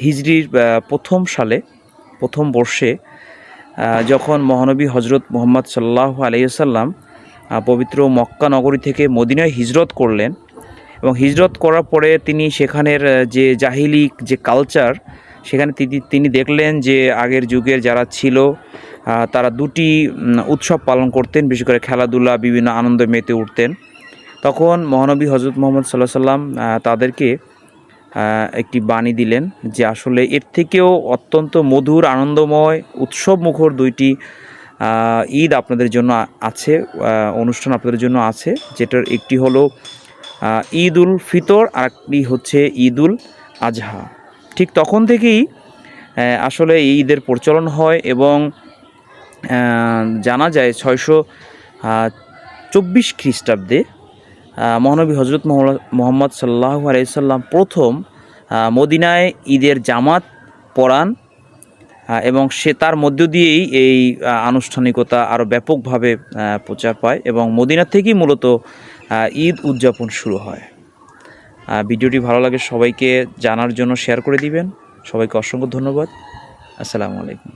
হিজরির প্রথম সালে প্রথম বর্ষে যখন মহানবী হজরত মুহাম্মদ সাল্লাল্লাহু আলাইহি ওয়াসাল্লাম পবিত্র মক্কা নগরী থেকে মদিনায় হিজরত করলেন এবং হিজরত করার পরে তিনি সেখানের যে জাহিলিক যে কালচার সেখানে তিনি দেখলেন যে আগের যুগের যারা ছিল তারা দুটি উৎসব পালন করতেন, বিশেষ করে খেলাধুলা বিভিন্ন আনন্দে মেতে উঠতেন। তখন মহানবী হজরত মুহাম্মদ সাল্লাল্লাহু আলাইহি ওয়াসাল্লাম তাদেরকে একটি বাণী দিলেন যে আসলে এর থেকেও অত্যন্ত মধুর আনন্দময় উৎসবমুখর দুইটি ঈদ আপনাদের জন্য আছে, অনুষ্ঠান আপনাদের জন্য আছে, যেটার একটি হলো ঈদ উল ফিতর আর একটি হচ্ছে ঈদ উল আজহা। ঠিক তখন থেকেই আসলে এই ঈদের প্রচলন হয় এবং জানা যায় 624 খ্রিস্টাব্দে মহানবী হজরত মুহাম্মদ সাল্লাল্লাহু আলাইহি ওয়াসাল্লাম প্রথম মদিনায় ঈদের জামাত পড়ান এবং তার মধ্য দিয়েই এই আনুষ্ঠানিকতা আরও ব্যাপকভাবে প্রচার পায় এবং মদিনা থেকেই মূলত ঈদ উদযাপন শুরু হয়। ভিডিওটি ভালো লাগে সবাইকে জানার জন্য শেয়ার করে দিবেন। সবাইকে অসংখ্য ধন্যবাদ। আসসালামু আলাইকুম।